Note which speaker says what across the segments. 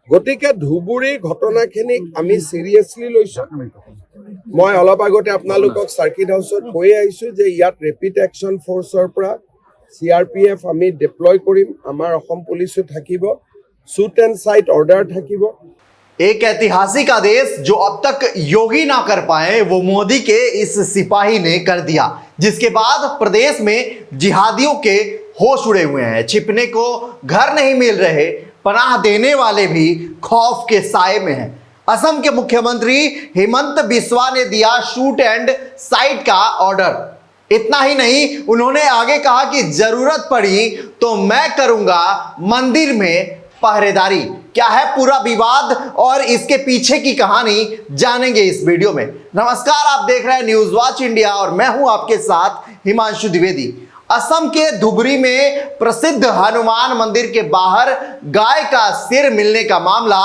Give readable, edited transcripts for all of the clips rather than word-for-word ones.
Speaker 1: গতিকে ধুবুৰীৰ ঘটনাখিনিক আমি চিৰিয়াছলি লৈছো। মই অলপ আগতে আপোনালোকক চাৰ্কিট হাউচত কৈ আহিছো যে ইয়াত ৰেপিড একশ্যন ফ'ৰ্চৰ পৰা CRPF আমি ডিপ্লয় কৰিম, আমাৰ অসম পুলিচো থাকিব, শ্বুট এণ্ড চাইট অৰ্ডাৰ থাকিব।
Speaker 2: एक ऐतिहासिक आदेश जो अब तक योगी ना कर पाए वो मोदी के इस सिपाही ने कर दिया, जिसके बाद प्रदेश में जिहादियों के होश उड़े हुए हैं। छिपने को घर नहीं मिल रहे, पनाह देने वाले भी खौफ के साए में हैं। असम के मुख्यमंत्री हेमंत बिस्वा ने दिया शूट एंड साइट का ऑर्डर। इतना ही नहीं, उन्होंने आगे कहा कि जरूरत पड़ी तो मैं करूंगा मंदिर में पहरेदारी। क्या है पूरा विवाद और इसके पीछे की कहानी जानेंगे इस वीडियो में। नमस्कार, आप देख रहे हैं न्यूज वॉच इंडिया और मैं हूं आपके साथ हिमांशु द्विवेदी। असम के धुबरी में प्रसिद्ध हनुमान मंदिर के बाहर गाय का सिर मिलने का मामला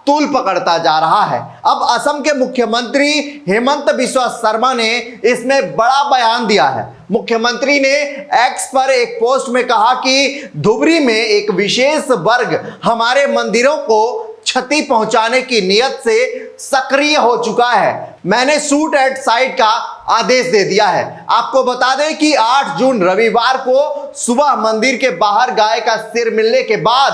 Speaker 2: तूल पकड़ता जा रहा है। अब असम के मुख्यमंत्री हेमंत बिस्वा शर्मा ने इसमें बड़ा बयान दिया है। मुख्यमंत्री ने एक्स पर एक पोस्ट में कहा कि धुबरी में एक विशेष वर्ग हमारे मंदिरों को क्षति पहुंचाने की नियत से सक्रिय हो चुका है। मैंने शूट एट साइट का आदेश दे दिया है। आपको बता दें कि 8 जून रविवार को सुबह मंदिर के बाहर गाय का सिर मिलने के बाद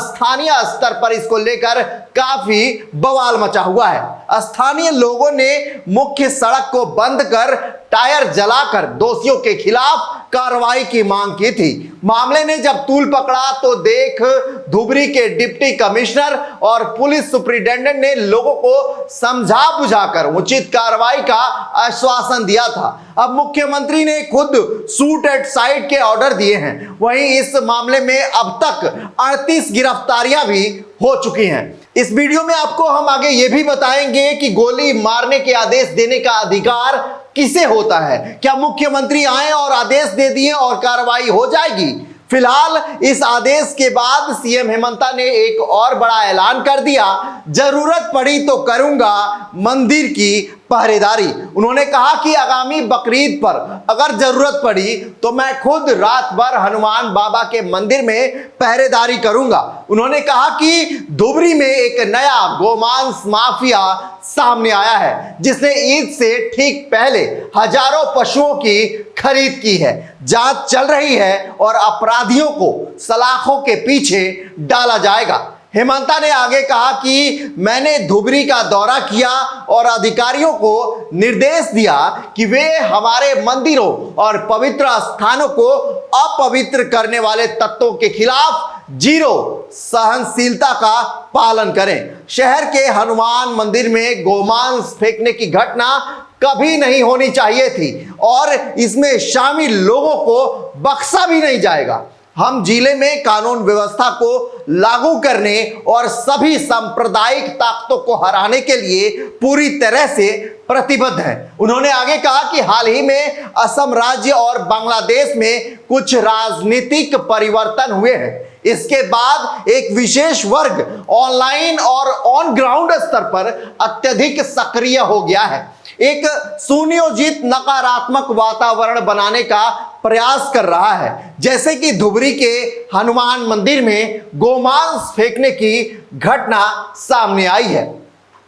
Speaker 2: स्थानीय स्तर पर इसको लेकर काफी बवाल मचा हुआ है। स्थानीय लोगों ने मुख्य सड़क को बंद कर टायर जलाकर दोषियों के खिलाफ कार्रवाई की मांग की थी। मामले ने जब तूल पकड़ा तो देख धुबरी के डिप्टी कमिश्नर और पुलिस सुपरिटेंडेंट ने लोगों को समझा बुझाकर उचित कार्रवाई का आश्वासन दिया था। अब मुख्यमंत्री ने खुद शूट एट साइट के ऑर्डर दिए हैं। वहीं इस मामले में अब तक 38 गिरफ्तारियां भी हो चुकी हैं। इस वीडियो में आपको हम आगे ये भी बताएंगे कि गोली मारने के आदेश देने का अधिकार किसे होता है। क्या मुख्यमंत्री आए और आदेश दे दिए और कार्रवाई हो जाएगी? फिलहाल इस आदेश के बाद सीएम हेमंता ने एक और बड़ा ऐलान कर दिया, जरूरत पड़ी तो करूंगा मंदिर की पहरेदारी। उन्होंने कहा कि आगामी बकरीद पर अगर जरूरत पड़ी तो मैं खुद रात भर हनुमान बाबा के मंदिर में पहरेदारी करूंगा। उन्होंने कहा कि धुबरी में एक नया गोमांस माफिया सामने आया है, जिसने ईद से ठीक पहले हजारों पशुओं की खरीद की है। जांच चल रही है और अपराधियों को सलाखों के पीछे डाला जाएगा। हेमंता ने आगे कहा कि मैंने धुबरी का दौरा किया और अधिकारियों को निर्देश दिया कि वे हमारे मंदिरों और पवित्र स्थानों को अपवित्र करने वाले तत्वों के खिलाफ जीरो सहनशीलता का पालन करें। शहर के हनुमान मंदिर में गोमांस फेंकने की घटना कभी नहीं होनी चाहिए थी और इसमें शामिल लोगों को बख्शा भी नहीं जाएगा। हम जिले में कानून व्यवस्था को लागू करने और सभी सांप्रदायिक ताकतों को हराने के लिए पूरी तरह से प्रतिबद्ध हैं। उन्होंने आगे कहा कि हाल ही में असम राज्य और बांग्लादेश में कुछ राजनीतिक परिवर्तन हुए हैं। इसके बाद एक विशेष वर्ग ऑनलाइन और ऑन ग्राउंड स्तर पर अत्यधिक सक्रिय हो गया है। एक सुनियोजित नकारात्मक वातावरण बनाने का प्रयास कर रहा है, जैसे कि धुबरी के हनुमान मंदिर में गोमांस फेंकने की घटना सामने आई है।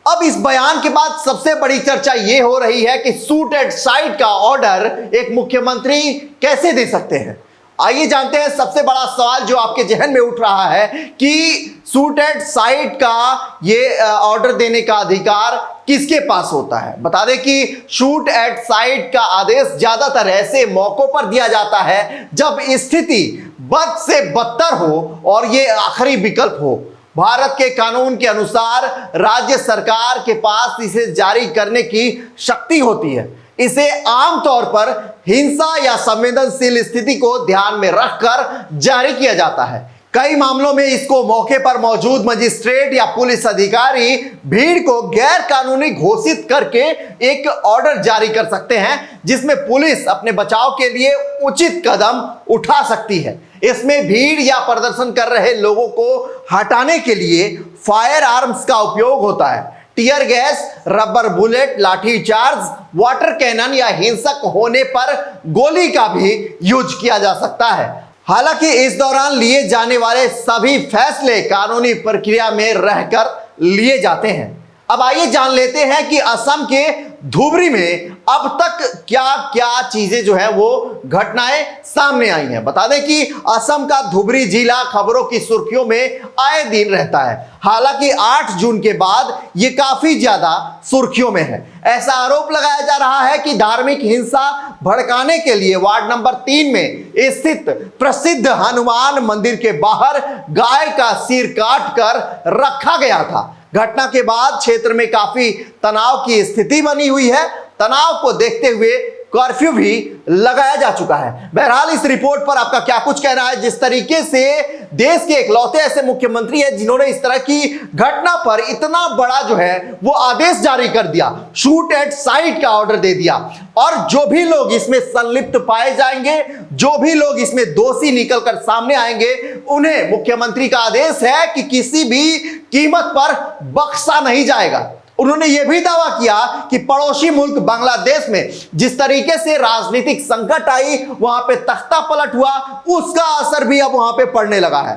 Speaker 2: अब इस बयान के बाद सबसे बड़ी चर्चा यह हो रही है कि शूट एट साइट का ऑर्डर एक मुख्यमंत्री कैसे दे सकते हैं। आइए जानते हैं सबसे बड़ा सवाल जो आपके जहन में उठ रहा है कि शूट एट साइट का ये ऑर्डर देने का अधिकार किसके पास होता है। बता दें कि शूट एट साइट का आदेश ज्यादातर ऐसे मौकों पर दिया जाता है जब स्थिति बद से बदतर हो और ये आखिरी विकल्प हो। भारत के कानून के अनुसार राज्य सरकार के पास इसे जारी करने की शक्ति होती है। इसे आमतौर पर हिंसा या संवेदनशील स्थिति को ध्यान में रखकर जारी किया जाता है। कई मामलों में इसको मौके पर मौजूद मजिस्ट्रेट या पुलिस अधिकारी भीड़ को गैर कानूनी घोषित करके एक ऑर्डर जारी कर सकते हैं, जिसमें पुलिस अपने बचाव के लिए उचित कदम उठा सकती है। इसमें भीड़ या प्रदर्शन कर रहे लोगों को हटाने के लिए फायर आर्म्स का उपयोग होता है। टीयर गैस, रबर बुलेट, लाठी चार्ज, वाटर कैनन या हिंसक होने पर गोली का भी यूज किया जा सकता है। हालांकि इस दौरान लिए जाने वाले सभी फैसले कानूनी प्रक्रिया में रहकर लिए जाते हैं। अब आइए जान लेते हैं कि असम के धुबरी में अब तक क्या क्या चीजें जो है वो घटनाएं सामने आई हैं। बता दें कि असम का धुबरी जिला खबरों की सुर्खियों में आए दिन रहता है। हालांकि 8 जून के बाद ये काफी ज्यादा सुर्खियों में है। ऐसा आरोप लगाया जा रहा है कि धार्मिक हिंसा भड़काने के लिए वार्ड नंबर 3 में स्थित प्रसिद्ध हनुमान मंदिर के बाहर गाय का सिर काट कर रखा गया था। घटना के बाद क्षेत्र में काफी तनाव की स्थिति बनी हुई है। तनाव को देखते हुए कर्फ्यू भी लगाया जा चुका है। बहरहाल इस रिपोर्ट पर आपका क्या कुछ कहना है? जिस तरीके से देश के इकलौते ऐसे मुख्यमंत्री हैं जिन्होंने इस तरह की घटना पर इतना बड़ा जो है वो आदेश जारी कर दिया, शूट एट साइट का ऑर्डर दे दिया, और जो भी लोग इसमें संलिप्त पाए जाएंगे, जो भी लोग इसमें दोषी निकलकर सामने आएंगे, उन्हें मुख्यमंत्री का आदेश है कि किसी भी कीमत पर बख्शा नहीं जाएगा। उन्होंने यह भी दावा किया कि पड़ोसी मुल्क बांग्लादेश में जिस तरीके से राजनीतिक संकट आई, वहां पे तख्ता पलट हुआ, उसका असर भी अब वहां पे पड़ने लगा है।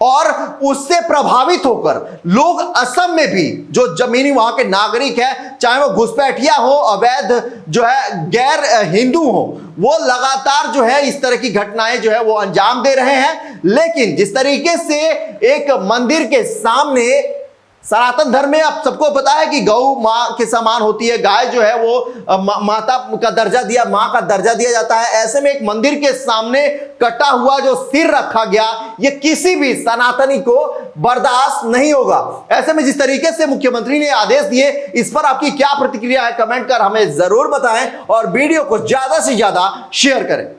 Speaker 2: और उससे प्रभावित होकर लोग असम में भी जो जमीनी वहां के नागरिक हैं, चाहे वो घुसपैठिया हो, अवैध जो है गैर हिंदू हो, वो लगातार जो है इस तरह की घटनाएं जो है वो अंजाम दे रहे हैं। लेकिन जिस तरीके से एक मंदिर के सामने, सनातन धर्म में आप सबको पता है कि गौ मां के समान होती है, गाय जो है वो माता का दर्जा दिया, मां का दर्जा दिया जाता है। ऐसे में एक मंदिर के सामने कटा हुआ जो सिर रखा गया, ये किसी भी सनातनी को बर्दाश्त नहीं होगा। ऐसे में जिस तरीके से मुख्यमंत्री ने आदेश दिए, इस पर आपकी क्या प्रतिक्रिया है? कमेंट कर हमें जरूर बताएं और वीडियो को ज्यादा से ज्यादा शेयर करें।